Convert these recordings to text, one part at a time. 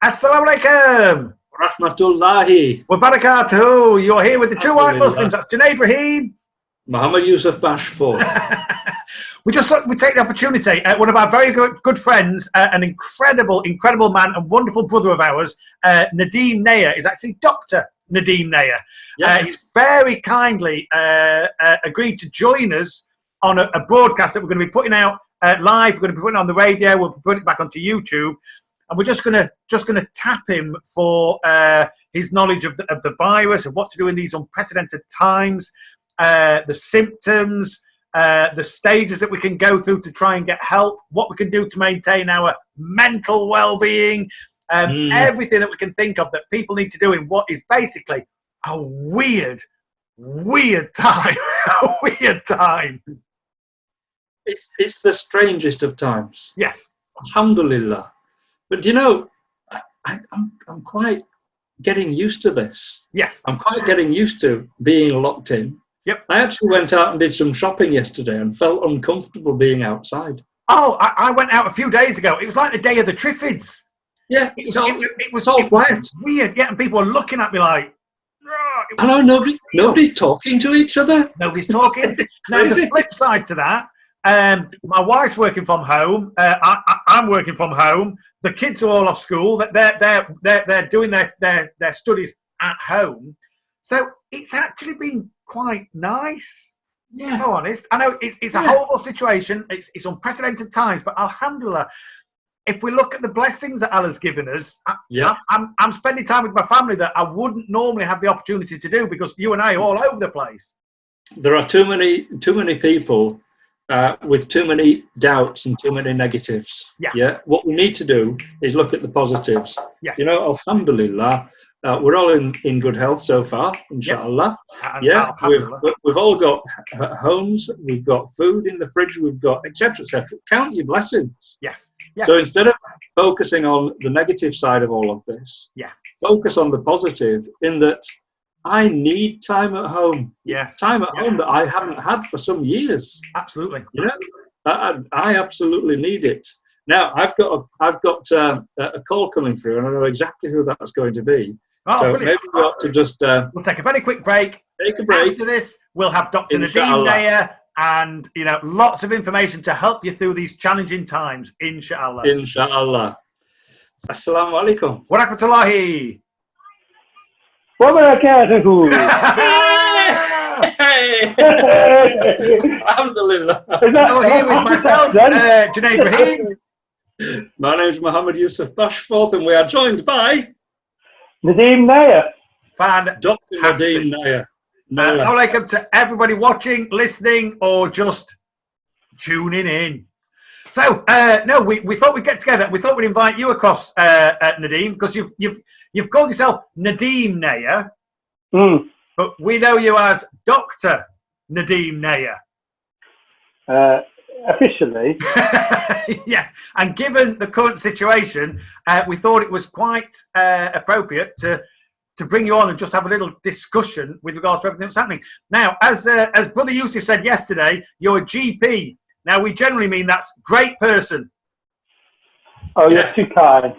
Assalamu alaikum. Rahmatullahi. Wa barakatuhu. You're here with the two white Muslims. That's Junaid Rahim. Muhammad Yusuf Bashford. We just thought we'd take the opportunity. One of our very good friends, an incredible man and wonderful brother of ours, Nadim Nayyar, is actually Dr. Nadim Nayyar. Yes. He's very kindly agreed to join us on a broadcast that we're going to be putting out live. We're going to be putting it on the radio. We'll be putting it back onto YouTube. And we're just gonna tap him for his knowledge of the virus and what to do in these unprecedented times, the symptoms, the stages that we can go through to try and get help, what we can do to maintain our mental well-being, everything that we can think of that people need to do in what is basically a weird time. A weird time. It's the strangest of times. Yes. Alhamdulillah. But you know, I'm quite getting used to this. Yes. I'm quite getting used to being locked in. Yep. I actually went out and did some shopping yesterday and felt uncomfortable being outside. Oh, I went out a few days ago. It was like the day of the Triffids. Yeah, it was all quiet. Weird, yeah, and people were looking at me like, I know nobody's talking to each other. Nobody's talking. Now, the flip side to that, my wife's working from home. I'm working from home. The kids are all off school. They're doing their studies at home. So it's actually been quite nice. Yeah, if I'm honest. I know it's a horrible situation. It's unprecedented times, but alhamdulillah, if we look at the blessings that Allah's given us, I'm spending time with my family that I wouldn't normally have the opportunity to do because you and I are all over the place. There are too many people with too many doubts and too many negatives. Yeah. What we need to do is look at the positives. Yes. You know, alhamdulillah, we're all in good health so far, inshallah. Yep. We've all got homes, we've got food in the fridge, we've got etc. etc. Count your blessings. Yes. So instead of focusing on the negative side of all of this, focus on the positive in that I need time at home. Yes. Time at home that I haven't had for some years. Absolutely. You know, I absolutely need it. Now I've got a call coming through, and I know exactly who that's going to be. Oh, so brilliant. maybe we ought to just we'll take a very quick break. Take a break. After this, we'll have Dr. Nadim Nayyar and lots of information to help you through these challenging times. Inshallah. Inshallah. Assalamu alaikum. Wa rahmatullahi. Wa barakatuhu. Alhamdulillah. You're here with myself, Junaid Rahim. My name is Muhammad Yusuf Bashford, and we are joined by Nadim Nayyar. Dr. Nadim Nayyar. Assalamu alaikum to everybody watching, listening, or just tuning in. So, we thought we'd get together. We thought we'd invite you across, Nadim, because you've called yourself Nadim Nayyar, but we know you as Dr. Nadim Nayyar. Officially. Yes, and given the current situation, we thought it was quite appropriate to bring you on and just have a little discussion with regards to everything that's happening. Now, as Brother Yusuf said yesterday, you're a GP. Now, we generally mean that's great person. Oh, you're too kind.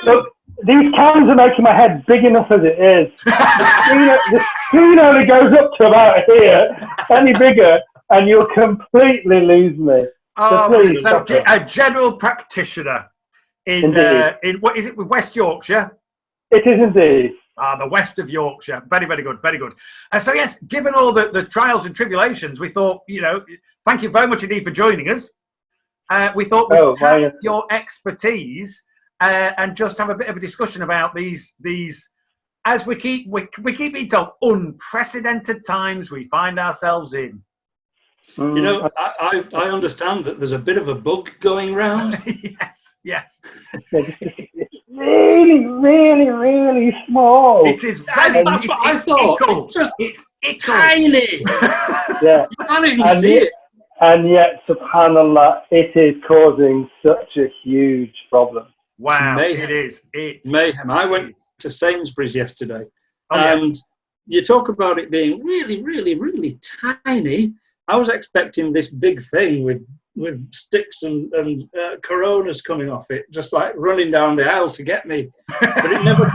Look, these cans are making my head big enough as it is. The screen only goes up to about here. Any bigger, and you'll completely lose me. So a general practitioner in what is it, West Yorkshire? It is indeed. The west of Yorkshire. Very, very good, very good. So yes, given all the trials and tribulations, we thought, thank you very much indeed for joining us. We thought we'd tap your expertise and just have a bit of a discussion about these as we keep being told, unprecedented times we find ourselves in. You know, I understand that there's a bit of a bug going round. Yes. Really, really, really small. It is very. That's what I thought. It's tiny. Yeah. You can't even see it. And yet, subhanallah, it is causing such a huge problem. Wow, mayhem. It is. It's mayhem. I went to Sainsbury's yesterday, and you talk about it being really, really, really tiny. I was expecting this big thing with sticks and coronas coming off it, just like running down the aisle to get me. But it never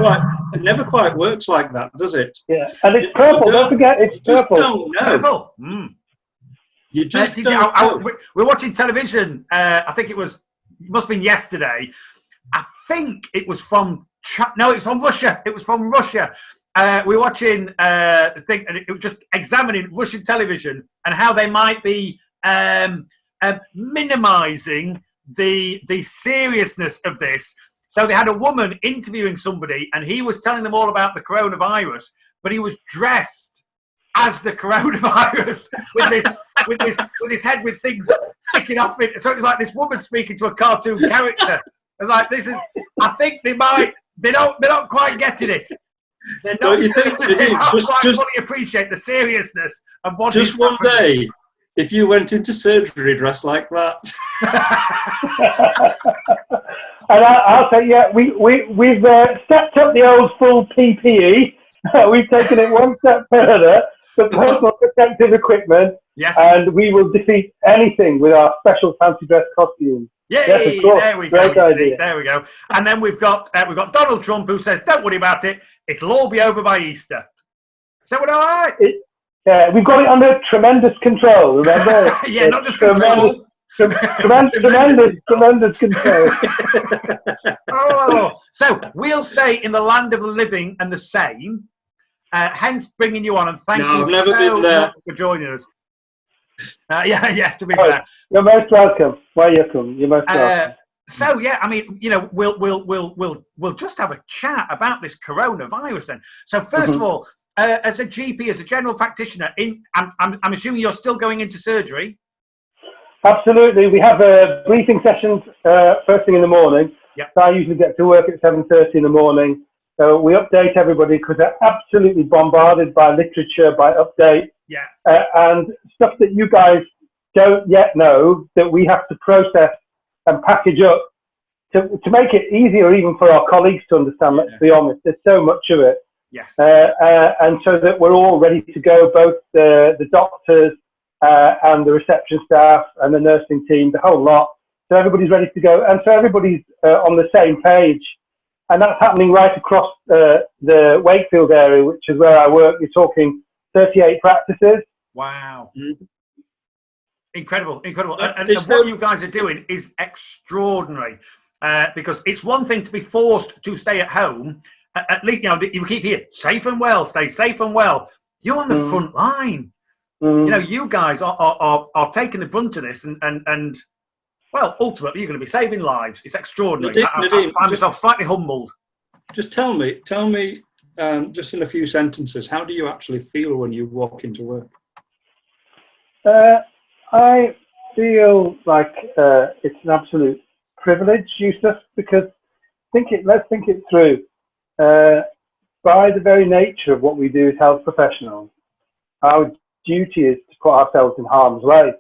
quite works like that, does it? Yeah, and it's purple. Don't forget, it's purple. Don't know. Purple. You just don't know. We're watching television. I think it must have been yesterday. I think it was from no, it's from Russia. It was from Russia. We're watching the thing, and it was just examining Russian television and how they might be minimising the seriousness of this. So they had a woman interviewing somebody, and he was telling them all about the coronavirus, but he was dressed as the coronavirus with his head with things sticking off it. So it was like this woman speaking to a cartoon character. It's like, this is. I think they might. They're not quite getting it. They're not, just fully appreciate the seriousness of what. Just one day, if you went into surgery dressed like that. And I'll say, yeah, we've stepped up the old full PPE. We've taken it one step further. The personal protective equipment, yes, and we will defeat anything with our special fancy dress costumes. Yay! Yes, of course. There we Great go. idea. There we go. And then we've got Donald Trump, who says, "Don't worry about it. It'll all be over by Easter." So we're all right. Yeah, we've got it under tremendous control. Remember? Yeah, not just control. Tremendous control. Oh, so we'll stay in the land of the living and the sane. Hence, bringing you on, and thank you I've never been there for joining us. Yes, to be fair. You're most welcome. Welcome. You're most welcome. So yeah, I mean, we'll just have a chat about this coronavirus then. So first of all, as a GP, as a general practitioner, I'm assuming you're still going into surgery. Absolutely. We have briefing sessions first thing in the morning. Yep. So I usually get to work at 7:30 in the morning. So we update everybody because they're absolutely bombarded by literature, by updates, and stuff that you guys don't yet know that we have to process and package up to make it easier even for our colleagues to understand. Let's be honest, there's so much of it. Yes. And so that we're all ready to go, both the doctors and the reception staff and the nursing team, the whole lot. So everybody's ready to go, and so everybody's on the same page. And that's happening right across the Wakefield area, which is where I work. You're talking 38 practices. Wow. Mm-hmm. Incredible. And what you guys are doing is extraordinary, because it's one thing to be forced to stay at home. At least, you keep here, safe and well, stay safe and well. You're on the front line. You guys are taking the brunt of this, and well, ultimately, you're going to be saving lives. It's extraordinary. Nadim, I'm just slightly humbled. Just tell me, just in a few sentences, how do you actually feel when you walk into work? I feel like it's an absolute privilege, Yusuf, because let's think it through. By the very nature of what we do as health professionals, our duty is to put ourselves in harm's way.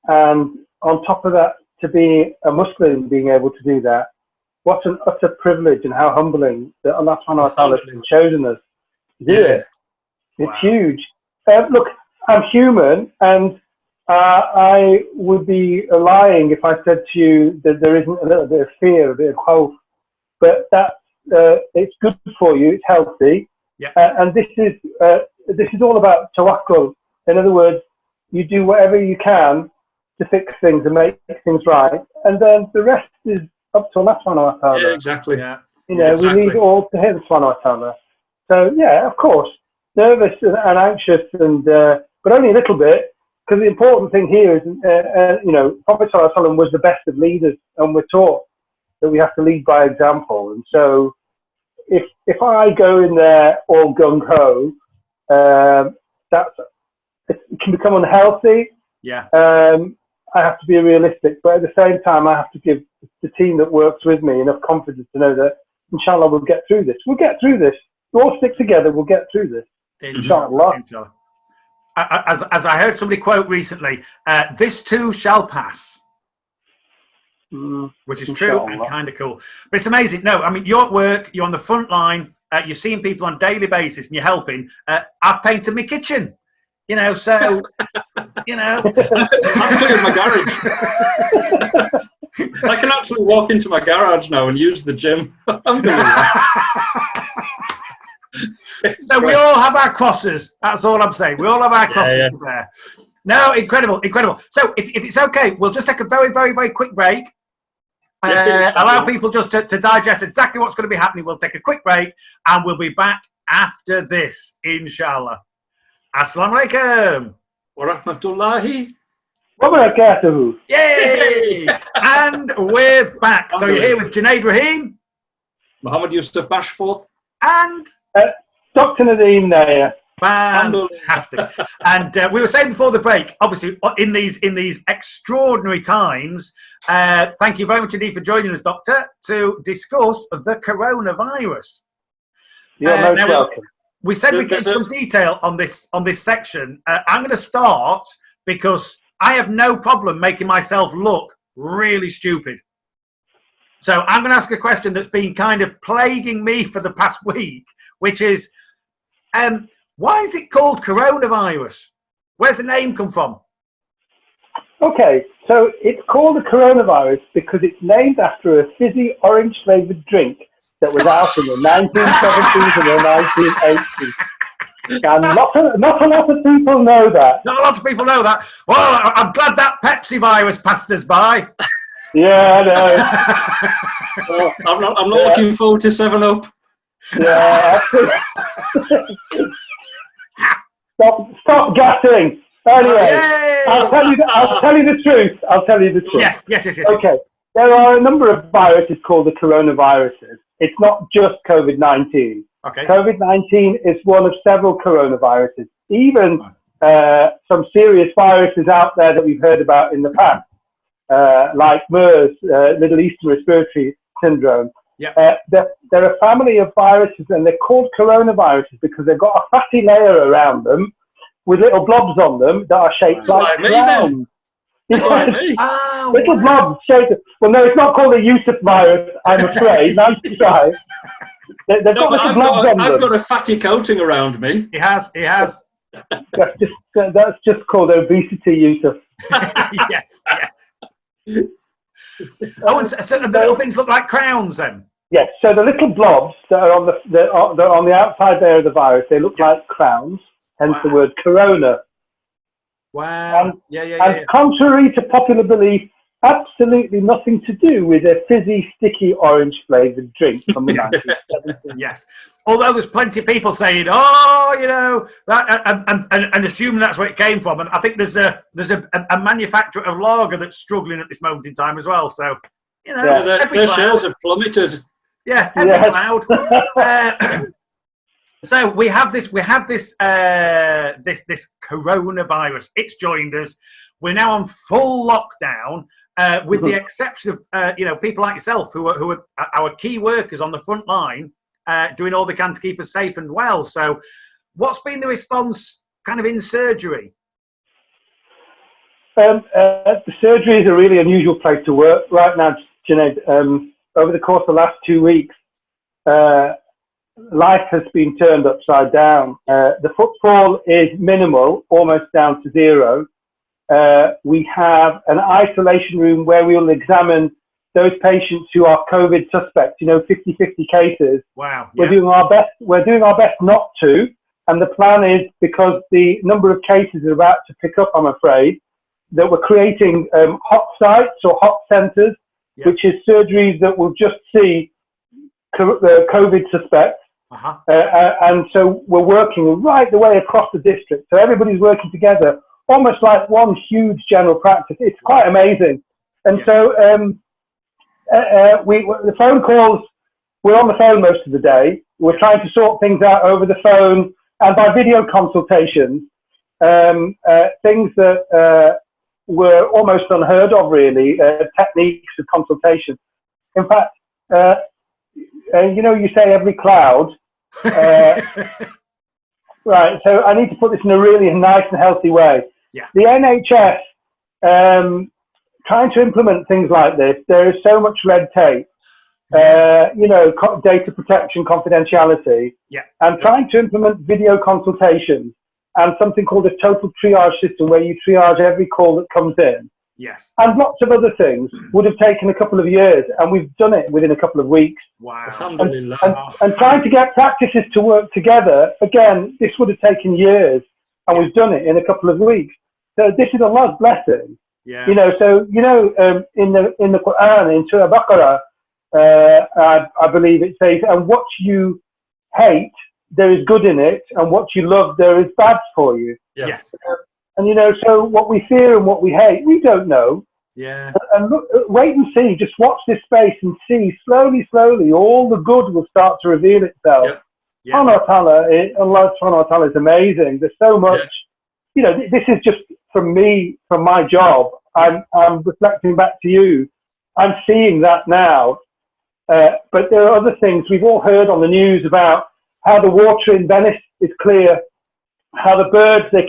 And on top of that, to be a Muslim, being able to do that, what an utter privilege, and how humbling that Allah subhanahu wa ta'ala has chosen us to do it. It's huge. Look, I'm human, and I would be lying if I said to you that there isn't a little bit of fear, a bit of hope. But that's it's good for you. It's healthy, and this is all about tawakkul. In other words, you do whatever you can to fix things and make things right, and then the rest is up to Allah subhanahu wa ta'ala. Yeah, exactly. Yeah. We leave it all to Him subhanahu wa ta'ala. So yeah, of course, nervous and anxious, and but only a little bit, because the important thing here is, Prophet sallallahu alaihi wasallam was the best of leaders, and we're taught that we have to lead by example. And so, if I go in there all gung ho, it can become unhealthy. Yeah. I have to be realistic, but at the same time, I have to give the team that works with me enough confidence to know that, inshallah, we'll get through this. We'll get through this. We all stick together. We'll get through this. Inshallah. As I heard somebody quote recently, this too shall pass. Which is true and kind of cool. But it's amazing. No, I mean, you're at work, you're on the front line, you're seeing people on a daily basis, and you're helping. I've painted my kitchen. So, I've cleared my garage. I can actually walk into my garage now and use the gym. I'm going So we all have our crosses. That's all I'm saying. We all have our crosses there. No, incredible. So if it's okay, we'll just take a very, very, very quick break. Allow people just to digest exactly what's going to be happening. We'll take a quick break and we'll be back after this, inshallah. Assalamu alaikum. Wa rahmatullahi. Wa barakatuhu. Yay! And we're back. So you're here with Junaid Rahim. Muhammad Yusuf Bashforth. And Dr. Nadim Nayyar. Fantastic. And we were saying before the break, obviously, in these extraordinary times, thank you very much indeed for joining us, Doctor, to discuss the coronavirus. You're most welcome. We said we'd get some detail on this section. I'm going to start because I have no problem making myself look really stupid. So I'm going to ask a question that's been kind of plaguing me for the past week, which is, why is it called coronavirus? Where's the name come from? Okay, so it's called the coronavirus because it's named after a fizzy orange-flavoured drink that was out in the 1970s and the 1980s. And not a lot of people know that. Not a lot of people know that. Well, I'm glad that Pepsi virus passed us by. Yeah, I know. Well, I'm not looking forward to 7-Up. Yeah, absolutely. Stop gassing. Anyway, I'll tell you the truth. Yes. Okay, there are a number of viruses called the coronaviruses. It's not just COVID-19. Okay. COVID-19 is one of several coronaviruses. Even some serious viruses out there that we've heard about in the past, like MERS, Middle Eastern Respiratory Syndrome. Yeah. They're a family of viruses, and they're called coronaviruses because they've got a fatty layer around them with little blobs on them that are shaped like crowns. Little blobs shaped. Well, no, it's not called a Yusuf virus, I'm afraid. 95. They've got little blobs on them. I've got a fatty coating around me. He has. That's just called obesity, Yusuf. Yes. Oh, and so the little things look like crowns then? Yes, so the little blobs that are on the outside there of the virus, they look like crowns, hence the word corona. Wow. And contrary to popular belief, absolutely nothing to do with a fizzy, sticky, orange-flavoured drink from the 1970s. Yes. Although there's plenty of people saying, that, and assuming that's where it came from. And I think there's a manufacturer of lager that's struggling at this moment in time as well. So, their shares have plummeted. Yeah, every cloud. So we have this coronavirus. It's joined us. We're now on full lockdown, with the exception of people like yourself who are our key workers on the front line, doing all they can to keep us safe and well. So, what's been the response, kind of in surgery? The surgery is a really unusual place to work right now, Junaid. Over the course of the last 2 weeks, life has been turned upside down. The footfall is minimal, almost down to zero. We have an isolation room where we will examine those patients who are COVID suspects, 50-50 cases. Wow. We're doing our best not to. And the plan is, because the number of cases are about to pick up, I'm afraid, that we're creating hot sites or hot centres, which is surgeries that will just see COVID suspects. And so we're working right the way across the district. So everybody's working together, almost like one huge general practice. It's quite amazing. And so the phone calls, we're on the phone most of the day. We're trying to sort things out over the phone and by video consultations, things that were almost unheard of, really, techniques of consultation. In fact, you say every cloud. Right, so I need to put this in a really nice and healthy way. The NHS, trying to implement things like this, there is so much red tape, data protection, confidentiality, and trying to implement video consultations and something called a total triage system where you triage every call that comes in. Yes. And lots of other things would have taken a couple of years, and we've done it within a couple of weeks. Wow. Alhamdulillah. And trying to get practices to work together, again, this would have taken years, and we've done it in a couple of weeks. So this is Allah's blessing. Yeah. You know, so, you know, in the Quran, in Surah Baqarah, I believe it says, and what you hate, there is good in it, and what you love, there is bad for you. Yeah. Yes. And, you know, so what we fear and what we hate, we don't know. Yeah. And look, wait and see, just watch this space and see, slowly, all the good will start to reveal itself. Yeah. Yeah. Allah subhanahu wa ta'ala is amazing. There's so much, you know, this is just from me, from my job. I'm reflecting back to you. I'm seeing that now. But there are other things we've all heard on the news about how the water in Venice is clear, how the birds, they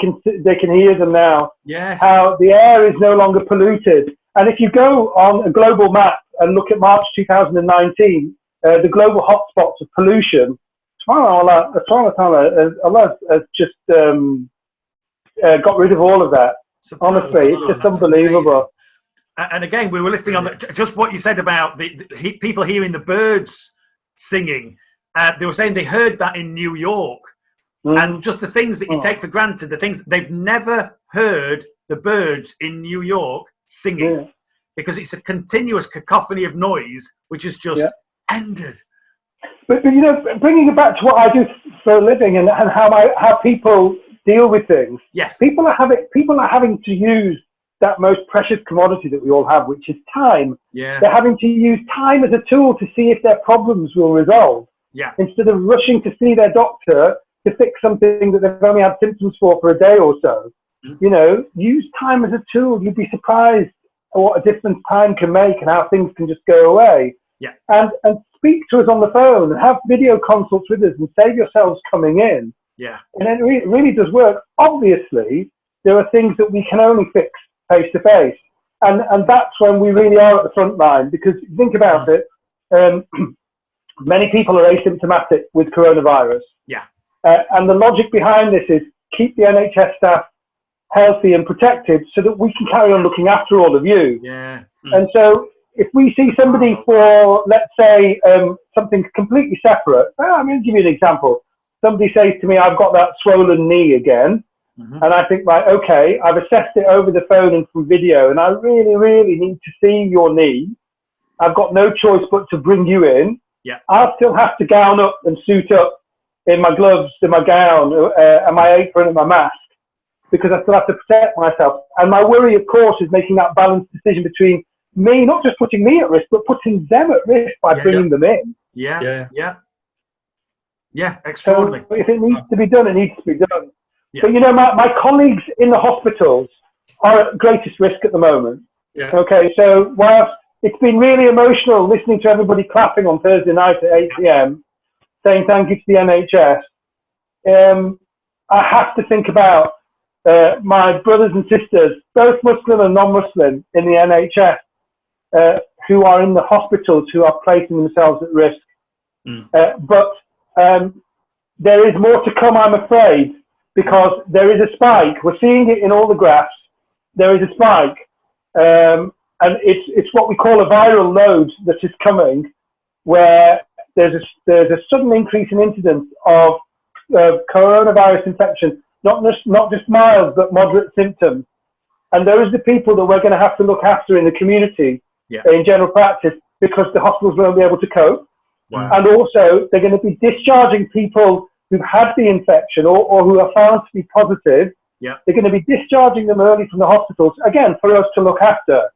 can hear them now, Yes. how the air is no longer polluted. And if you go on a global map and look at March 2019, the global hotspots of pollution, Allah has just got rid of all of that. Honestly, it's just unbelievable. And again, we were listening on just what you said about the people hearing the birds singing. They were saying they heard that in New York. And just the things that you take for granted, the things they've never heard the birds in New York singing, because it's a continuous cacophony of noise which has just ended. But you know, bringing it back to what I do for a living and how people deal with things. Yes. People are having to use that most precious commodity that we all have, which is time. Yeah. They're having to use time as a tool to see if their problems will resolve. Yeah. Instead of rushing to see their doctor to fix something that they've only had symptoms for a day or so. You know, use time as a tool. You'd be surprised at what a difference time can make and how things can just go away. Yeah. And speak to us on the phone and have video consults with us and save yourselves coming in. Yeah. And it really does work. Obviously, there are things that we can only fix face to face. And that's when we really are at the front line, because think about it, many people are asymptomatic with coronavirus. Yeah. And the logic behind this is keep the NHS staff healthy and protected so that we can carry on looking after all of you. Yeah. And so if we see somebody for, let's say, something completely separate, I'm going to give you an example. Somebody says to me, I've got that swollen knee again. And I think, right, okay, I've assessed it over the phone and from video, and I really, really need to see your knee. I've got no choice but to bring you in. Yeah. I'll still have to gown up and suit up in my gloves, in my gown, and my apron and my mask, because I still have to protect myself. And my worry, of course, is making that balanced decision between me, not just putting me at risk, but putting them at risk by bringing them in. Yeah, extraordinary. So if it needs to be done, it needs to be done. Yeah. But, you know, my colleagues in the hospitals are at greatest risk at the moment. Yeah. Okay, so whilst it's been really emotional listening to everybody clapping on Thursday night at 8 p.m, saying thank you to the NHS, I have to think about my brothers and sisters, both Muslim and non-Muslim, in the NHS, who are in the hospitals, who are placing themselves at risk. But there is more to come, I'm afraid, because there is a spike. We're seeing it in all the graphs. There is a spike. And it's what we call a viral load that is coming, where there's a sudden increase in incidence of coronavirus infection, not just mild, but moderate symptoms. And those are the people that we're going to have to look after in the community, in general practice, because the hospitals won't be able to cope. Wow. And also, they're going to be discharging people who've had the infection or who are found to be positive. Yeah. They're going to be discharging them early from the hospitals, again, for us to look after.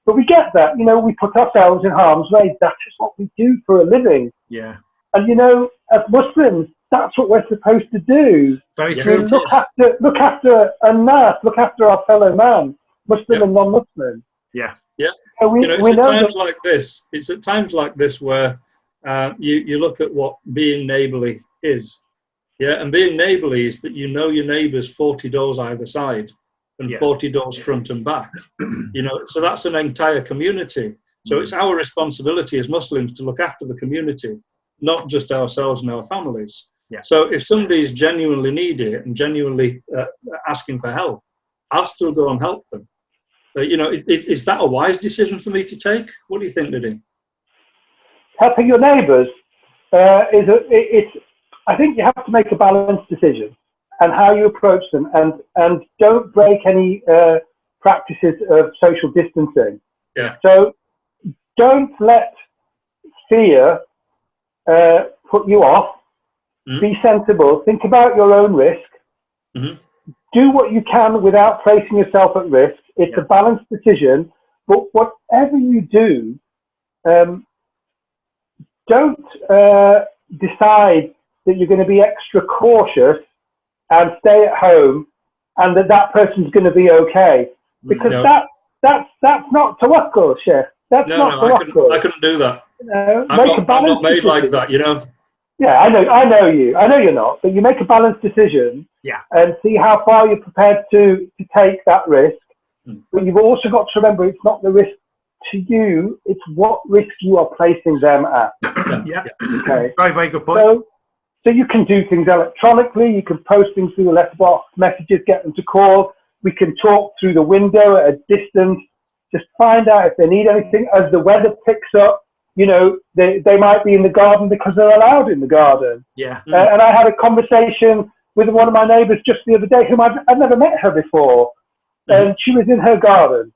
But we get that, you know, we put ourselves in harm's way. That is what we do for a living. Yeah. And, you know, as Muslims, that's what we're supposed to do. Very true. Look after Nas, look after our fellow man, Muslim and non-Muslim. Yeah. Yeah. So It's at times like this. It's at times like this where you look at what being neighbourly is. Yeah, and being neighbourly is that you know your neighbours 40 doors either side and 40 doors front and back. You know, so that's an entire community. So it's our responsibility as Muslims to look after the community, not just ourselves and our families. Yeah. So if somebody's genuinely needy and genuinely asking for help, I'll still go and help them. Is that a wise decision for me to take? What do you think, Nadim? Helping your neighbours I think you have to make a balanced decision and how you approach them, and don't break any practices of social distancing. Yeah. So don't let fear put you off. Mm-hmm. Be sensible. Think about your own risk. Mm-hmm. Do what you can without placing yourself at risk. It's a balanced decision, but whatever you do, don't decide that you're going to be extra cautious and stay at home and that person's going to be okay. Because that's not tawakkul, Chef. That's not tawakkul. I couldn't do that. I'm not made like that, Yeah, I know you. I know you're not, but you make a balanced decision and see how far you're prepared to take that risk. But you've also got to remember it's not the risk to you, it's what risk you are placing them at. Okay. Very, very good point. So you can do things electronically, you can post things through the letterbox messages, get them to call, we can talk through the window at a distance, just find out if they need anything. As the weather picks up, they might be in the garden because they're allowed in the garden. Yeah. And I had a conversation with one of my neighbours just the other day, whom I'd never met her before. And she was in her garden.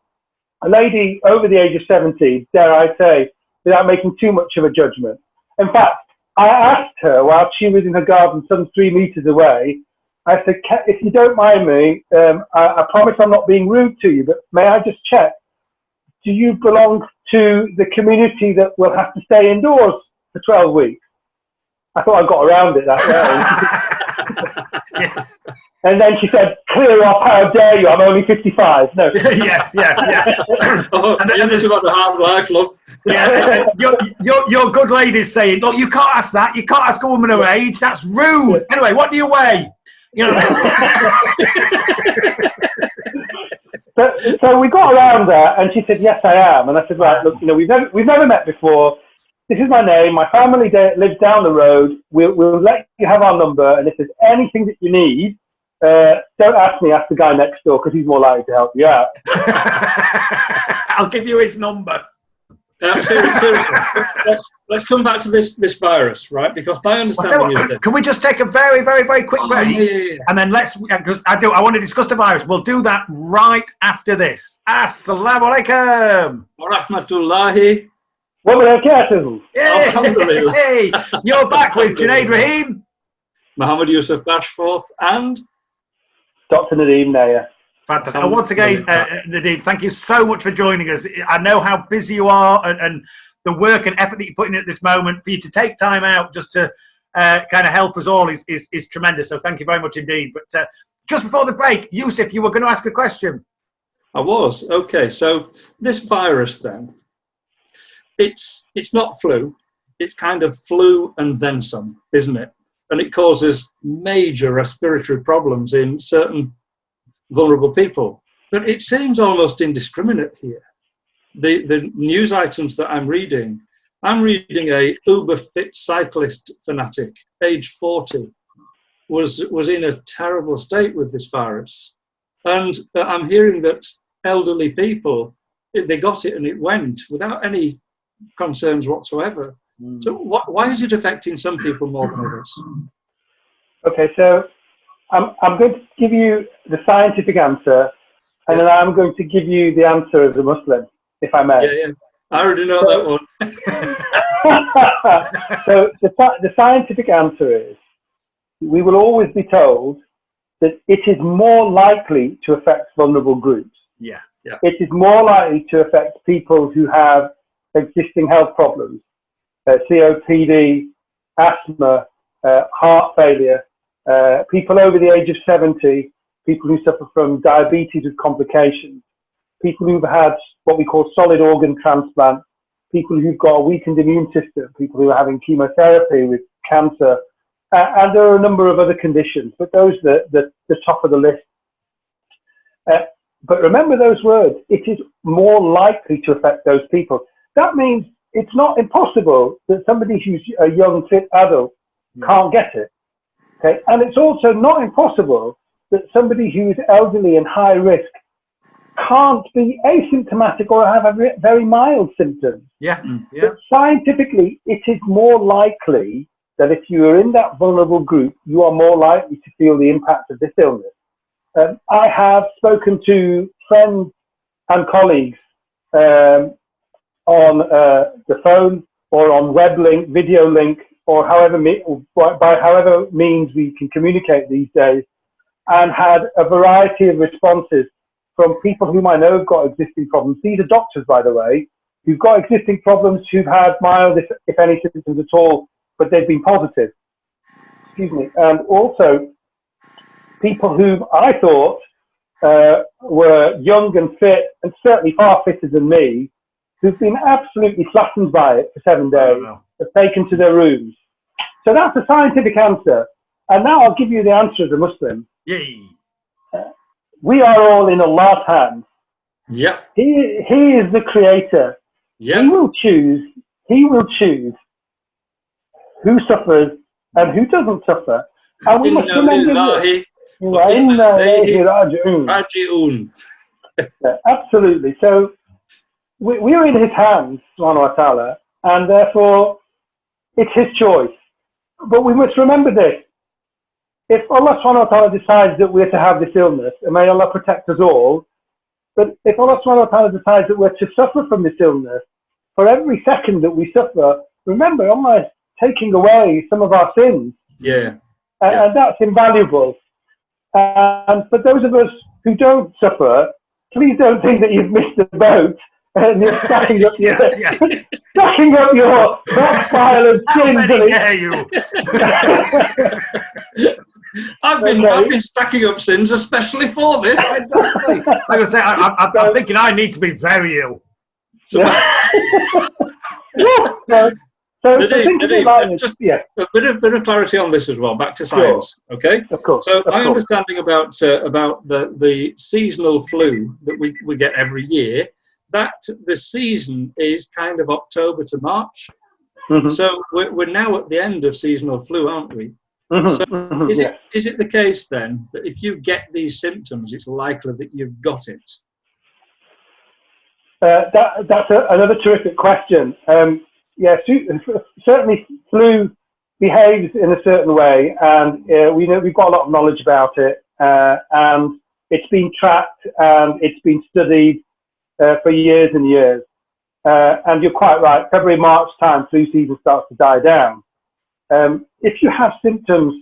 A lady over the age of 70, dare I say, without making too much of a judgment. In fact, I asked her while she was in her garden some 3 meters away, I said, if you don't mind me, I promise I'm not being rude to you, but may I just check, do you belong to the community that will have to stay indoors for 12 weeks? I thought I got around it that way. And then she said, clear off, how dare you, I'm only 55. No. Yeah. And it's about the hard life, love. Yeah, your good lady's saying, look, you can't ask that. You can't ask a woman her age. That's rude. Anyway, what do you weigh? So we got around that, and she said, yes, I am. And I said, right, look, we've never met before. This is my name. My family lives down the road. We'll let you have our number, and if there's anything that you need, don't ask me, ask the guy next door, because he's more likely to help you out. I'll give you his number. Seriously, let's come back to this virus, right? Because my understanding is that... Can we just take a very, very, very quick break? Yeah. And then because I want to discuss the virus. We'll do that right after this. Assalamu alaikum. Wa rahmatullahi wa barakatuh. Hey, you're back with Junaid Rahim, Muhammad Yusuf Bashforth, and Dr. Nadim Nayyar. Fantastic. And once again, Nadim, thank you so much for joining us. I know how busy you are and the work and effort that you're putting in at this moment. For you to take time out just to kind of help us all is tremendous. So thank you very much indeed. But just before the break, Yusuf, you were going to ask a question. I was. Okay, so this virus then, it's not flu. It's kind of flu and then some, isn't it? And it causes major respiratory problems in certain vulnerable people. But it seems almost indiscriminate here. The news items that I'm reading a uber fit cyclist fanatic, age 40, was in a terrible state with this virus. And I'm hearing that elderly people, they got it and it went without any concerns whatsoever. So why is it affecting some people more than others? Okay, so I'm going to give you the scientific answer, and then I'm going to give you the answer as a Muslim, if I may. Yeah. I already know that one. So the scientific answer is, we will always be told that it is more likely to affect vulnerable groups. Yeah. It is more likely to affect people who have existing health problems, COPD, asthma, heart failure, people over the age of 70, people who suffer from diabetes with complications, people who've had what we call solid organ transplant, people who've got a weakened immune system, people who are having chemotherapy with cancer, and there are a number of other conditions, but those are the top of the list. But remember those words, it is more likely to affect those people. That means it's not impossible that somebody who's a young, fit adult can't get it. Okay, and it's also not impossible that somebody who is elderly and high risk can't be asymptomatic or have a very mild symptoms. Yeah. But scientifically, it is more likely that if you are in that vulnerable group, you are more likely to feel the impact of this illness. I have spoken to friends and colleagues on the phone or on web link, video link, or by however means we can communicate these days, and had a variety of responses from people whom I know have got existing problems. These are doctors, by the way, who've got existing problems, who've had mild, if any, symptoms at all, but they've been positive. Excuse me. And also people whom I thought were young and fit, and certainly far fitter than me, who've been absolutely flattened by it for 7 days, have taken to their rooms. So that's a scientific answer. And now I'll give you the answer as a Muslim. Yay. We are all in Allah's hands. Yeah. He is the creator. Yeah. He will choose who suffers and who doesn't suffer. And we must remember this. Absolutely. So we are in his hands, subhanahu wa ta'ala, and therefore it's his choice. But we must remember this. If Allah subhanahu wa ta'ala decides that we're to have this illness, and may Allah protect us all, but if Allah subhanahu wa ta'ala decides that we're to suffer from this illness, for every second that we suffer, remember Allah is taking away some of our sins. Yeah. And that's invaluable. And for those of us who don't suffer, please don't think that you've missed the boat and you're stacking up your black pile of sins. How dare you? I've been stacking up sins especially for this. Exactly. Like I say, I'm thinking I need to be very ill. Nadim, just a bit of clarity on this as well. Back to science, okay? Of course. So my understanding about the seasonal flu that we get every year, that the season is kind of October to March. Mm-hmm. So we're now at the end of seasonal flu, aren't we? Mm-hmm. So is it the case then that if you get these symptoms, it's likely that you've got it? That's another terrific question. Certainly flu behaves in a certain way, and we've got a lot of knowledge about it, and it's been tracked and it's been studied for years and years. And you're quite right, February, March time, flu season starts to die down. If you have symptoms,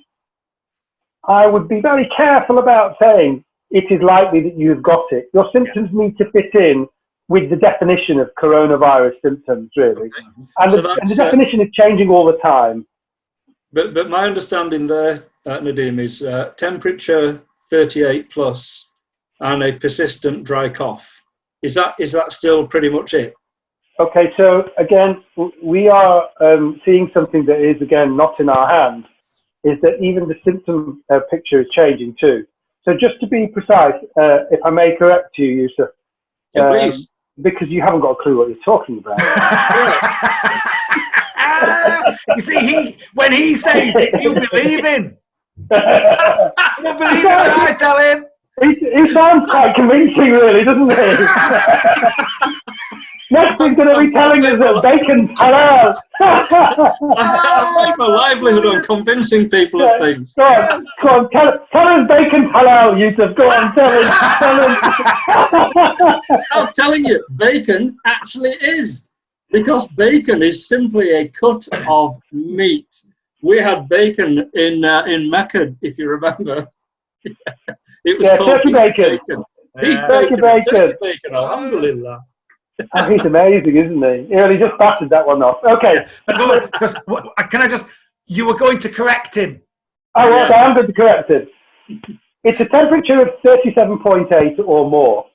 I would be very careful about saying it is likely that you've got it. Your symptoms need to fit in with the definition of coronavirus symptoms, really. Okay. And the definition is changing all the time. But my understanding there, Nadim, is temperature 38 plus and a persistent dry cough. Is that still pretty much it? Okay, so again, we are seeing something that is, again, not in our hands, is that even the symptom picture is changing too. So just to be precise, if I may correct you, Yusuf, please. Because you haven't got a clue what you're talking about. You see, when he says it, you believe him. You don't believe him when I tell him. He sounds quite convincing, really, doesn't he? Next he's going to be telling us that bacon's halal. I make my livelihood on convincing people of things. Go on, tell us bacon's halal, Yusuf. Go on, tell us. I'm telling you, bacon actually is. Because bacon is simply a cut of meat. We had bacon in Mecca, if you remember. It was called turkey bacon. Turkey bacon, alhamdulillah. Oh, he's amazing, isn't he? He really just battered that one off. Okay. Can I just... You were going to correct him. Oh, well, I'm going to correct him. It's a temperature of 37.8 or more.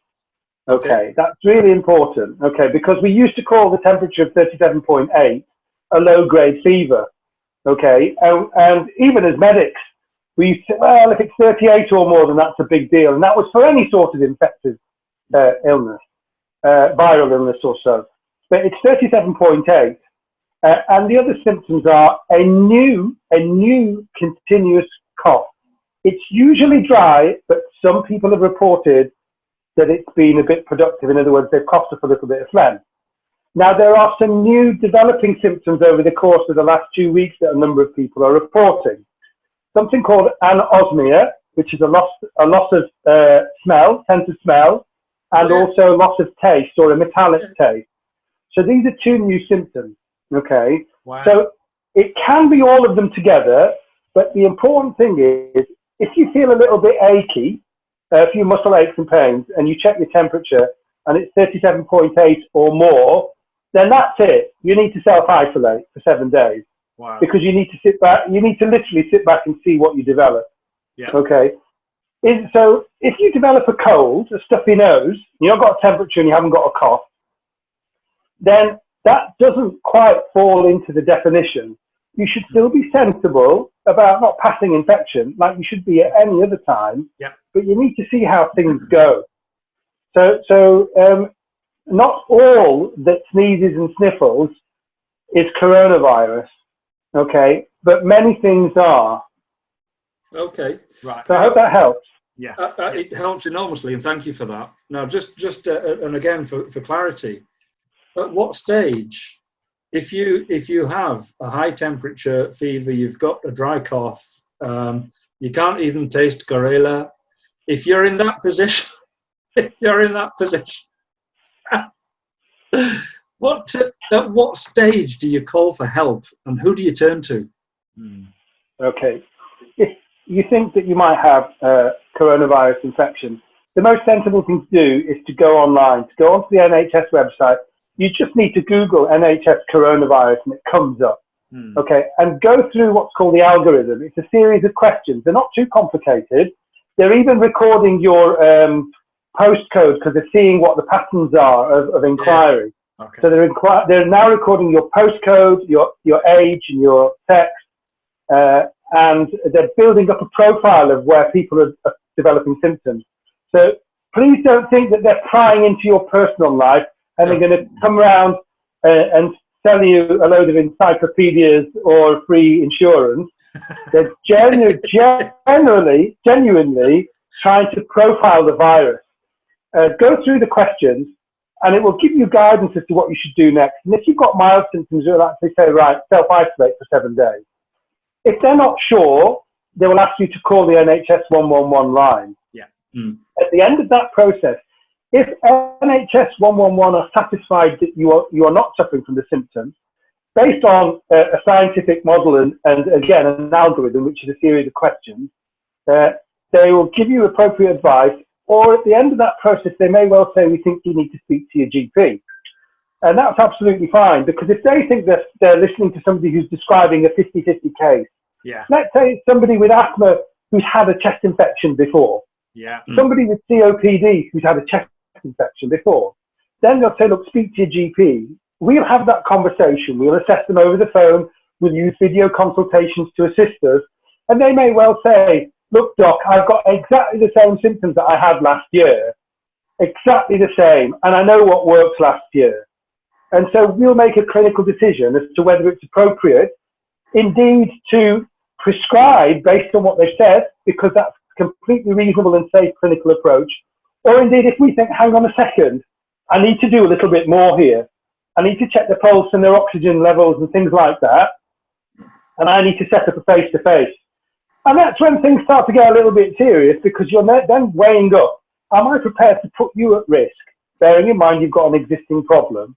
Okay, that's really important. Okay, because we used to call the temperature of 37.8 a low-grade fever. Okay, and even as medics, we used to say, well, if it's 38 or more, then that's a big deal. And that was for any sort of infective illness, viral illness or so. But it's 37.8. And the other symptoms are a new continuous cough. It's usually dry, but some people have reported that it's been a bit productive. In other words, they've coughed up a little bit of phlegm. Now, there are some new developing symptoms over the course of the last 2 weeks that a number of people are reporting. Something called anosmia, which is a loss of smell, sense of smell, and also loss of taste or a metallic taste. So these are two new symptoms, okay? Wow. So it can be all of them together, but the important thing is, if you feel a little bit achy, a few muscle aches and pains, and you check your temperature and it's 37.8 or more, then that's it. You need to self-isolate for 7 days. Wow. Because you need to sit back, you need to literally sit back and see what you develop. Yeah. Okay. So if you develop a cold, a stuffy nose, you've not got a temperature and you haven't got a cough, then that doesn't quite fall into the definition. You should still be sensible about not passing infection like you should be at any other time, but you need to see how things go. So not all that sneezes and sniffles is coronavirus, okay, but many things are. Okay. Right. So I hope that helps. Yeah. It helps enormously, and thank you for that. Now, just and again for clarity, at what stage, if you have a high temperature, fever, you've got a dry cough, you can't even taste gorilla, if you're in that position, at what stage do you call for help, and who do you turn to? Okay. If you think that you might have coronavirus infection, the most sensible thing to do is to go online, to go onto the NHS website. You just need to Google NHS coronavirus and it comes up. Okay, and go through what's called the algorithm. It's a series of questions. They're not too complicated. They're even recording your postcode because they're seeing what the patterns are of inquiry. Yeah. Okay. So they're now recording your postcode, your age and your sex, and they're building up a profile of where people are developing symptoms. So please don't think that they're prying into your personal life and they're going to come around and sell you a load of encyclopedias or free insurance. They're genuinely trying to profile the virus. Go through the questions and it will give you guidance as to what you should do next. And if you've got mild symptoms, they'll actually say, right, self-isolate for 7 days. If they're not sure, they will ask you to call the NHS 111 line. At the end of that process, if NHS 111 are satisfied that you are not suffering from the symptoms, based on a scientific model and again, an algorithm, which is a series of questions, they will give you appropriate advice, or at the end of that process, they may well say, we think you need to speak to your GP. And that's absolutely fine, because if they think that they're listening to somebody who's describing a 50-50 case, let's say it's somebody with asthma who's had a chest infection before, somebody with COPD who's had a chest infection before, then they'll say, look, speak to your GP. We'll have that conversation. We'll assess them over the phone. We'll use video consultations to assist us. And they may well say, look, doc, I've got exactly the same symptoms that I had last year, exactly the same, and I know what works last year. And so we'll make a clinical decision as to whether it's appropriate, indeed, to prescribe based on what they've said, because that's a completely reasonable and safe clinical approach. Or indeed, if we think, hang on a second, I need to do a little bit more here. I need to check the pulse and their oxygen levels and things like that. And I need to set up a face-to-face. And that's when things start to get a little bit serious, because you're then weighing up, am I prepared to put you at risk, bearing in mind you've got an existing problem?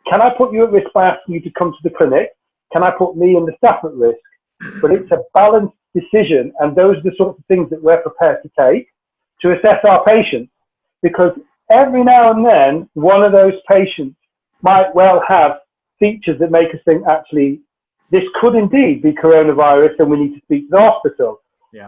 Can I put you at risk by asking you to come to the clinic? Can I put me and the staff at risk? But it's a balanced decision, and those are the sorts of things that we're prepared to take to assess our patients, because every now and then, one of those patients might well have features that make us think, actually, this could indeed be coronavirus and we need to speak to the hospital.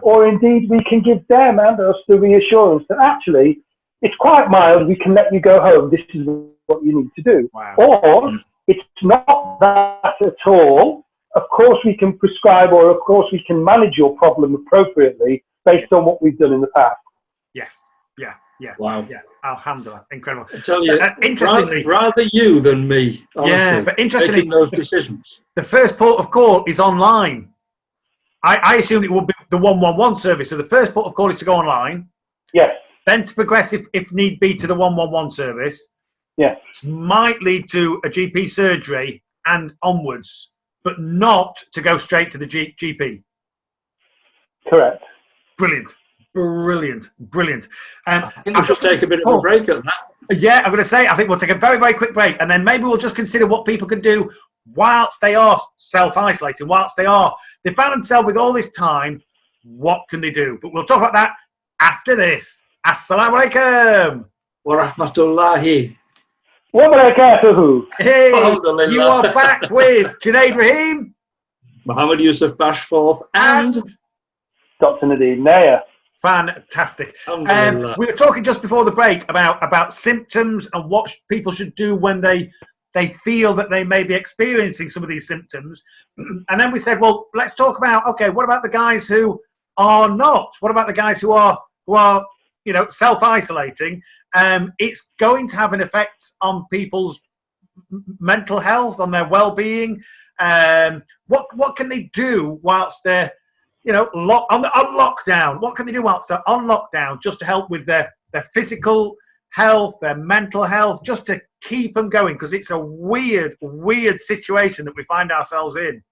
Or indeed, we can give them and us the reassurance that actually, it's quite mild, we can let you go home, this is what you need to do. Or, it's not that at all. Of course, we can prescribe, or of course, we can manage your problem appropriately based on what we've done in the past. Wow. Alhamdulillah, incredible. I tell you, interestingly, rather you than me, honestly, but interestingly, making those decisions. The first port of call is online. I assumed it would be the 111 service. So the first port of call is to go online. Yes. Then to progress, if need be, to the 111 service. Yes. Might lead to a GP surgery and onwards, but not to go straight to the GP. Correct. Brilliant. I think we should take a bit of a break at that. Yeah, I'm going to say, I think we'll take a very, very quick break, and then maybe we'll just consider what people can do whilst they are self-isolating, whilst they found themselves with all this time. What can they do? But we'll talk about that after this. Assalamu alaikum. Wa rahmatullahi. Wa barakatuhu. Hey, you are back with Junaid Rahim, Muhammad Yusuf Bashforth, and Dr. Nadim Nayyar. Fantastic. We were talking just before the break about symptoms and what people should do when they feel that they may be experiencing some of these symptoms. And then we said, well, let's talk about, okay, what about the guys who are not? What about the guys who are self-isolating? It's going to have an effect on people's mental health, on their well-being. What can they do whilst they're on lockdown? What can they do whilst they're on lockdown just to help with their physical health, their mental health, just to keep them going? Because it's a weird situation that we find ourselves in.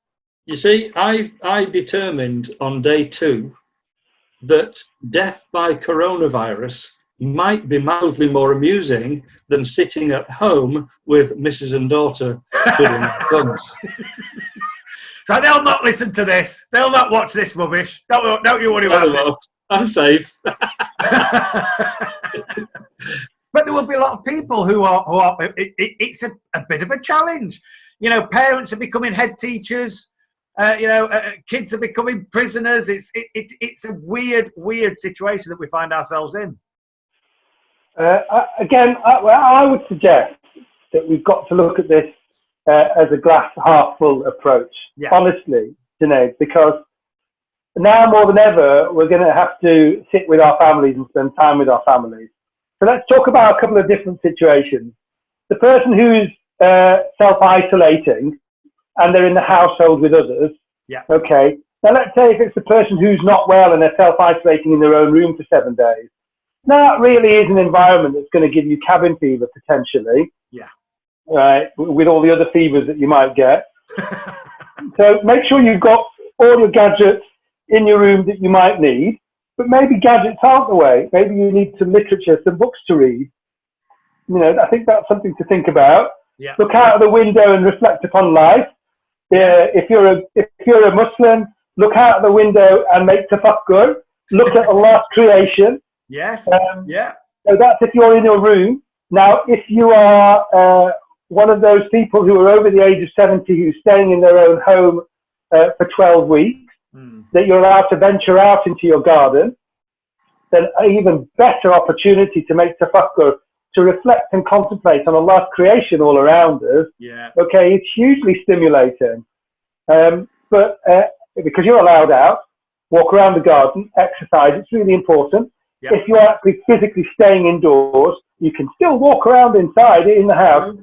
You see, I determined on day 2 that death by coronavirus might be mildly more amusing than sitting at home with Mrs. and daughter twiddling their thumbs. So they'll not listen to this. They'll not watch this rubbish. Don't you worry about it. I'm safe. But there will be a lot of people who are. It's a bit of a challenge. Parents are becoming head teachers. Kids are becoming prisoners. It's a weird situation that we find ourselves in. I would suggest that we've got to look at this as a glass half full approach, honestly, Junaid, because now more than ever, we're going to have to sit with our families and spend time with our families. So let's talk about a couple of different situations. The person who's self-isolating and they're in the household with others. Yeah. Okay. Now let's say if it's the person who's not well and they're self-isolating in their own room for 7 days. Now that really is an environment that's going to give you cabin fever potentially. Yeah. Right, with all the other fevers that you might get. So make sure you've got all your gadgets in your room that you might need, but maybe gadgets aren't the way. Maybe you need some literature, some books to read. I think that's something to think about. Yeah. Look out of the window and reflect upon life. If you're a Muslim, look out of the window and make tafakkur. Look at Allah's creation. Yes. So that's if you're in your room. Now, if you are one of those people who are over the age of 70 who's staying in their own home for 12 weeks, that you're allowed to venture out into your garden, then an even better opportunity to make tafakkur, to reflect and contemplate on Allah's creation all around us. Yeah. Okay, it's hugely stimulating. But because you're allowed out, walk around the garden, exercise, it's really important. Yeah. If you're actually physically staying indoors, you can still walk around inside in the house.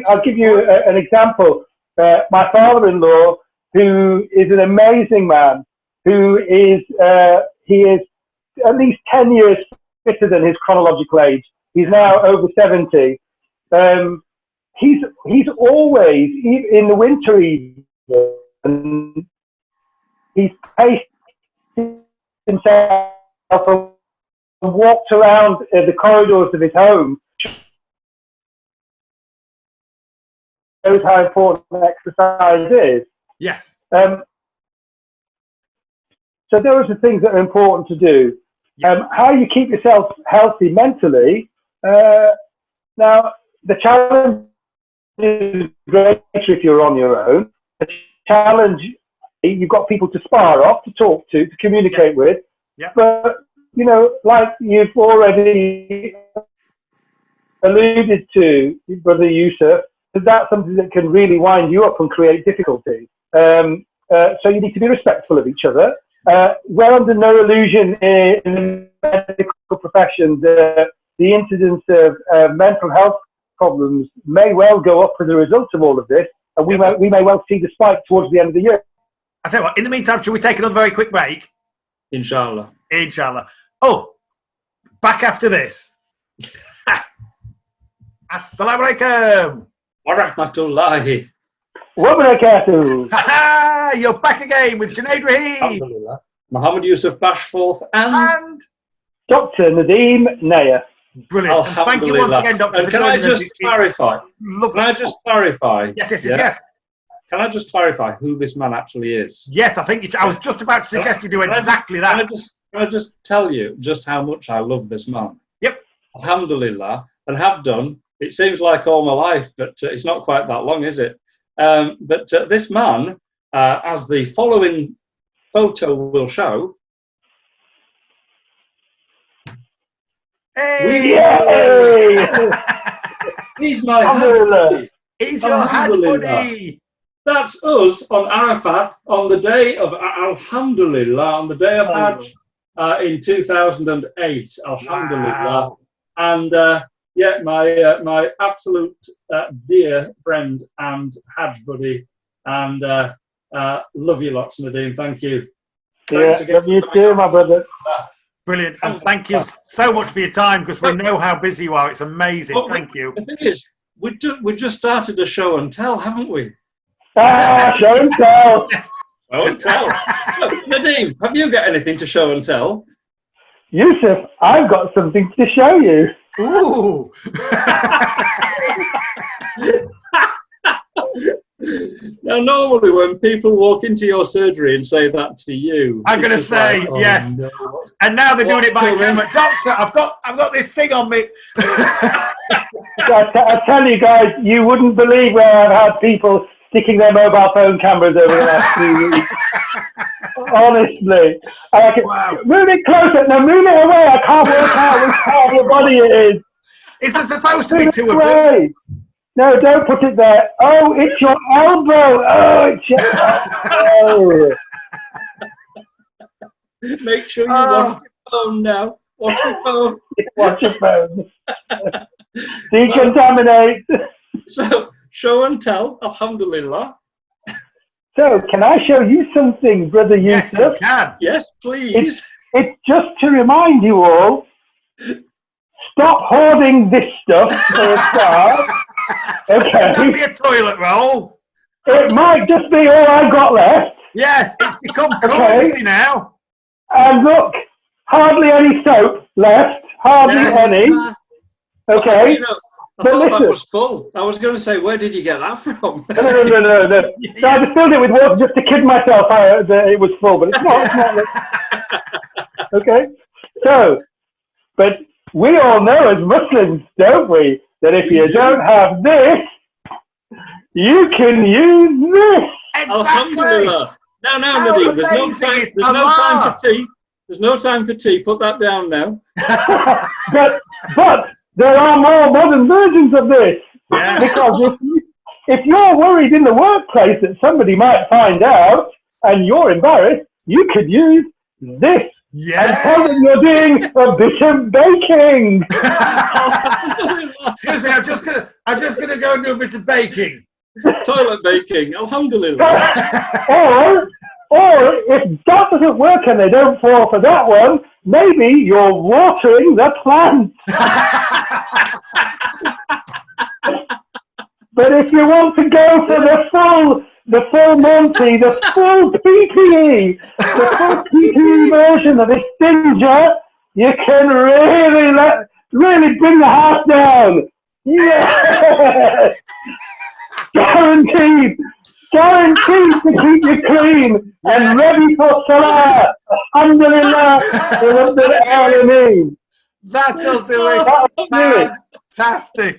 I'll give you an example. My father-in-law, who is an amazing man, he is at least 10 years fitter than his chronological age. He's now over 70. He's always, in the winter even, he's paced himself and walked around the corridors of his home. Shows how important exercise is. Yes. So those are things that are important to do. How you keep yourself healthy mentally. Now, the challenge is greater if you're on your own. The challenge, you've got people to spar off, to talk to communicate with. Yeah. But, like you've already alluded to, Brother Yusuf, that's something that can really wind you up and create difficulty. So you need to be respectful of each other. We're under no illusion in the medical profession that the incidence of mental health problems may well go up as a result of all of this, and we may well see the spike towards the end of the year. I tell you what, in the meantime, should we take another very quick break? Inshallah. Inshallah. Oh, back after this. Assalamu alaikum. Wa rahmatullahi. Wa barakatuh. You're back again with Junaid Rahim. Alhamdulillah. Muhammad Yusuf Bashforth and Dr. Nadim Nayyar. Brilliant. And thank you once again, Doctor. And can I just clarify? Yes. Can I just clarify who this man actually is? Yes, I think I was just about to suggest you do exactly that. Can I just tell you just how much I love this man? Yep. Alhamdulillah, and have done. It seems like all my life, but it's not quite that long, is it? But this man, as the following photo will show. Hey! He's my Hajj buddy. He's your Hajj buddy. That's us on Arafat on the day of Alhamdulillah, on the day of Hajj in 2008. Alhamdulillah. Wow. And my absolute dear friend and Hajj buddy, and love you lots, Nadim. Thank you. Thanks again. Love you too, my brother. Brilliant, and thank you so much for your time, because we know how busy you are. It's amazing. Thank you. The thing is, we just started a show and tell, haven't we? Show and tell. Show and tell. So, Nadim, have you got anything to show and tell? Yusuf, I've got something to show you. Ooh. Now, normally when people walk into your surgery and say that to you, I'm going to say like, oh, yes. No. And now they're doing it by camera. Doctor, I've got this thing on me. I tell you guys, you wouldn't believe where I've had people sticking their mobile phone cameras over the last 2 weeks. Honestly. Wow. Move it closer. No, move it away. I can't work out which part of your body it is. Is there supposed to be Move two it of them? away. No, don't put it there. Oh, it's your elbow. Oh, it's your elbow. Make sure you wash your phone now. Wash your phone. Wash your phone. Decontaminate. So, show and tell, Alhamdulillah. So, can I show you something, Brother Yusuf? Yes, you can. Yes, please. It's just to remind you all, stop hoarding this stuff for a start. Okay. It'll be a toilet roll. It might just be all I got left. Yes, it's become Okay. currency now. And look, hardly any soap left. Hardly Yes. any. Okay. You know, I But thought listen. that was full. I was going to say, where did you get that from? No. So I just filled it with water just to kid myself that it was full, but it's not. Okay. So, but we all know as Muslims, don't we, that if you don't have this, you can use this. Exactly. Alhamdulillah. No, How Nadim, there's no amazing time. is There's no Allah? time for tea. There's no time for tea. Put that down now. but there are more modern versions of this. Yeah. Because if you're worried in the workplace that somebody might find out and you're embarrassed, you could use this. Yes. And tell them you're doing a bit of baking. Excuse me, I'm just gonna go and do a bit of baking. Toilet baking. Alhamdulillah. Or if that doesn't work and they don't fall for that one, maybe you're watering the plant. But if you want to go for the full Monty, the full PPE, the full PPE version of this Stinger, you can really bring the house down. Yes! Guaranteed to keep you clean and ready for Salah. Alhamdulillah. That'll do it. That'll do it. Fantastic.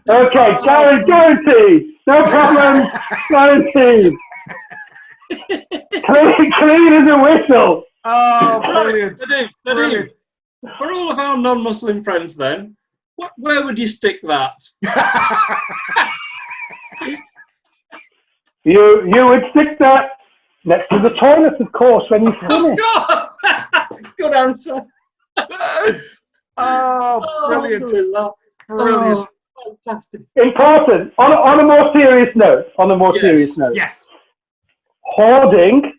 Okay, guaranteed. No problem. Guaranteed. Clean as a whistle. Oh, brilliant. Nadim, Brilliant. for all of our non-Muslim friends then, where would you stick that? You would stick that next to the toilet, of course, when you finish. God! Good answer. Oh, brilliant. Alhamdulillah. Brilliant. Oh, fantastic. Important. On a more serious note. Serious note. Yes. Hoarding,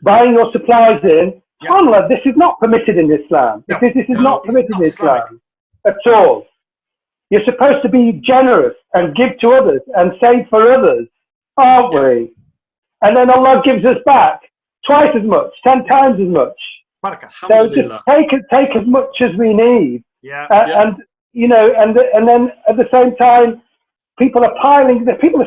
buying your supplies in, SubhanAllah, this is not permitted in Islam. No, This is not permitted in Islamic. Islam at all. You're supposed to be generous and give to others and save for others, aren't we? And then Allah gives us back twice as much, 10 times as much. Barakah. So just take as much as we need. Yeah. And you know, and then at the same time, people are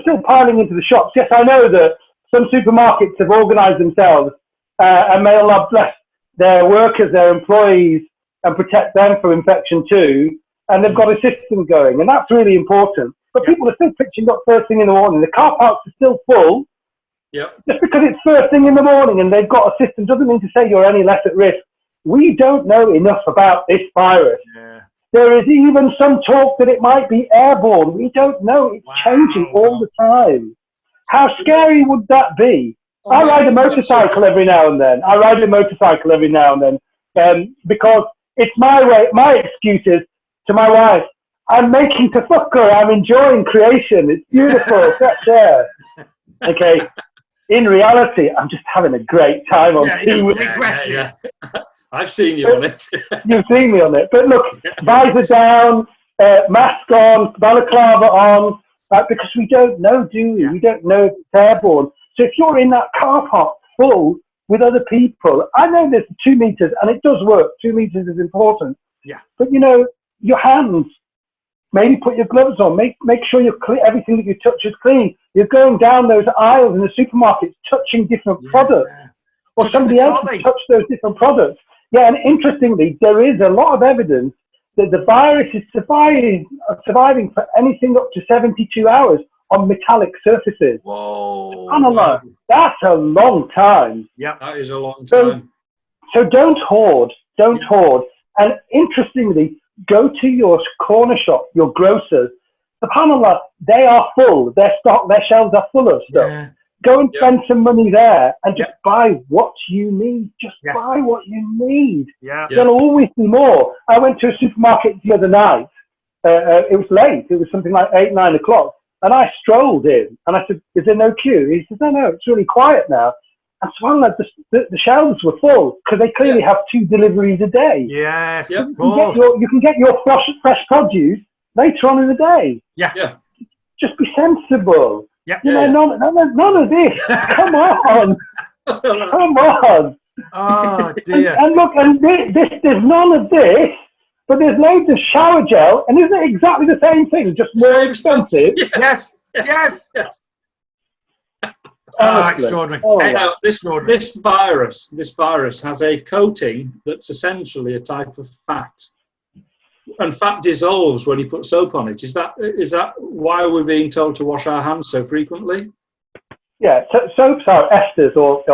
still piling into the shops. Yes, I know that some supermarkets have organised themselves, and may Allah bless their workers, their employees, and protect them from infection too. And they've got a system going, and that's really important. But people are still pitching up first thing in the morning. The car parks are still full. Yep. Just because it's first thing in the morning and they've got a system doesn't mean to say you're any less at risk. We don't know enough about this virus. Yeah. There is even some talk that it might be airborne. We don't know. It's changing all the time. How scary would that be? I ride a motorcycle every now and then. Because it's my way. My excuse is to my wife, I'm making tafakkur. I'm enjoying creation. It's beautiful. Fresh air. Okay. In reality, I'm just having a great time on TV. Yeah. I've seen you on it. You've seen me on it. But look, visor down, mask on, balaclava on, because we don't know, do we? We don't know if it's airborne. So if you're in that car park full with other people, I know there's 2 meters, and it does work. 2 meters is important. Yeah. But, you know, your hands, maybe put your gloves on. Make sure you're clean, everything that you touch is clean. You're going down those aisles in the supermarkets, touching different products. Or somebody else has touched those different products. Yeah, and interestingly, there is a lot of evidence that the virus is surviving for anything up to 72 hours on metallic surfaces. Whoa. SubhanAllah, that's a long time. Yeah, that is a long time. So don't hoard. Don't hoard. And interestingly, go to your corner shop, your grocers. SubhanAllah, they are full. Their shelves are full of stuff. Yeah. Go and spend some money there and just buy what you need. Just buy what you need. Yeah. There'll always be more. I went to a supermarket the other night. It was late. It was something like 8, 9 o'clock. And I strolled in and I said, is there no queue? He said, no, it's really quiet now. And SubhanAllah, the shelves were full because they clearly have 2 deliveries a day. Yes, you can get your fresh produce later on in the day. Yeah. Just be sensible. Yeah. You know, none of this. Come on. Come on. Oh, dear. And look, and there's none of this, but there's loads of shower gel, and isn't it exactly the same thing, just more expensive? Yes. Extraordinary. Now, this virus has a coating that's essentially a type of fat. And fat dissolves when you put soap on it. Is that why we're being told to wash our hands so frequently? Yeah, soaps are esters, or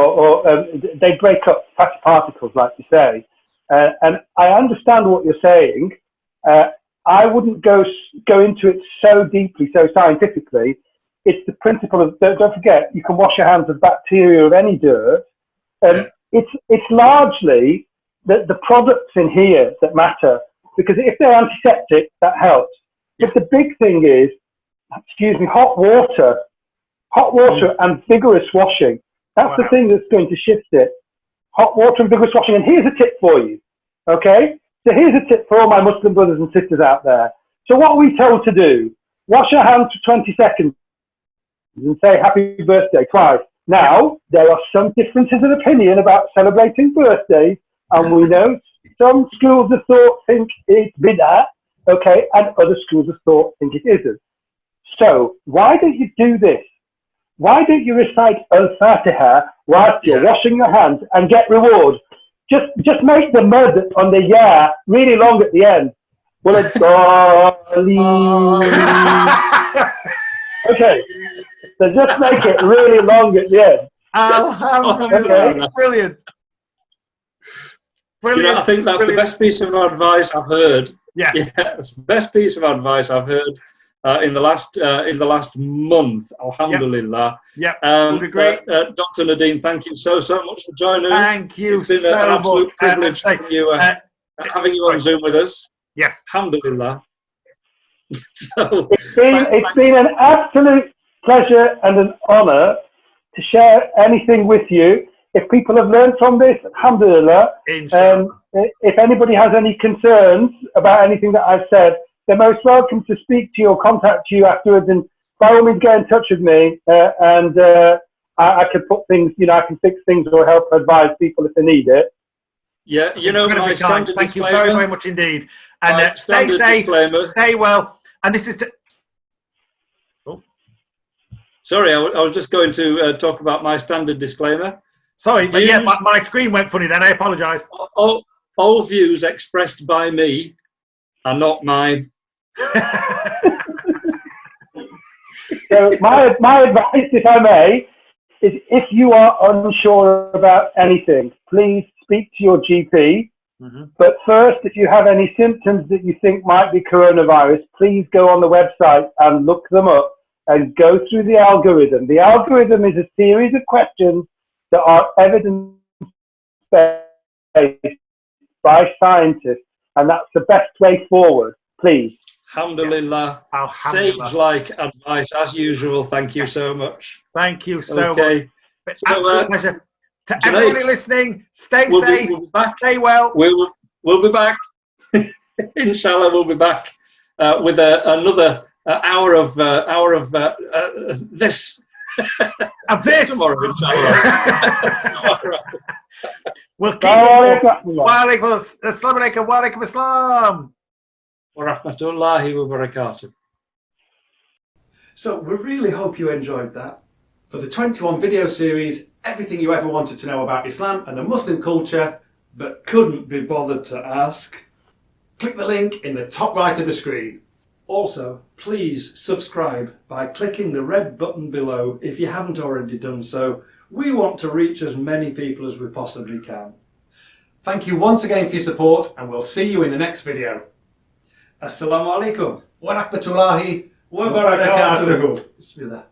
they break up fatty particles, like you say. And I understand what you're saying. I wouldn't go into it so deeply, so scientifically. It's the principle of, don't forget, you can wash your hands of bacteria of any dirt. It's largely the products in here that matter. Because if they're antiseptic, that helps. But the big thing is, hot water and vigorous washing. That's the thing that's going to shift it. Hot water and vigorous washing. And here's a tip for you, okay? So here's a tip for all my Muslim brothers and sisters out there. So what are we told to do? Wash our hands for 20 seconds and say happy birthday twice. Now, there are some differences of opinion about celebrating birthdays, and we know some schools of thought think it's bid'ah, okay, and other schools of thought think it isn't. So why don't you do this? Why don't you recite Al-Fatiha whilst you're washing your hands and get reward? Just make the mud on the ya really long at the end. Well, it's okay. So just make it really long at the end. Okay. Brilliant. You know, I think that's the best piece of advice I've heard. Yeah, it's the best piece of advice I've heard in the last month. Alhamdulillah. Yeah. Great. Dr. Nadim, thank you so much for joining us. Thank you. It's been an absolute privilege having you on Zoom with us. Yes. Alhamdulillah. So, it's been an absolute pleasure and an honour to share anything with you. if people have learned from this, alhamdulillah. Inshallah. If anybody has any concerns about anything that I've said, they're most welcome to speak to you or contact you afterwards. And by all means, get in touch with me, and I can put things, I can fix things or help advise people if they need it. Yeah, my standard Thank you disclaimer. very, very much indeed. And stay safe, stay well. And this is... Sorry, I was just going to talk about my standard disclaimer. Sorry, but yeah, my screen went funny then. I apologise. All views expressed by me are not mine. So my advice, if I may, is if you are unsure about anything, please speak to your GP. Mm-hmm. But first, if you have any symptoms that you think might be coronavirus, please go on the website and look them up and go through the algorithm. The algorithm is a series of questions that are evidence-based by scientists, and that's the best way forward. Please. Alhamdulillah. Sage-like advice as usual. Thank you so much. Thank you so much. Absolute pleasure. To Junaid, everybody listening, stay safe, stay well. We'll be back. Inshallah, we'll be back with another hour of this. Of this tomorrow, inshallah. We'll keep it. Assalamu alaikum wa alaikum assalam. Wa rahmatullahi wa barakatuh. So we really hope you enjoyed that. For the 21 video series, everything you ever wanted to know about Islam and the Muslim culture, but couldn't be bothered to ask, click the link in the top right of the screen. Also, please subscribe by clicking the red button below if you haven't already done so. We want to reach as many people as we possibly can. Thank you once again for your support, and we'll see you in the next video. Assalamu alaikum wa rahmatullahi wa barakatuh. barakatuh. Bismillah.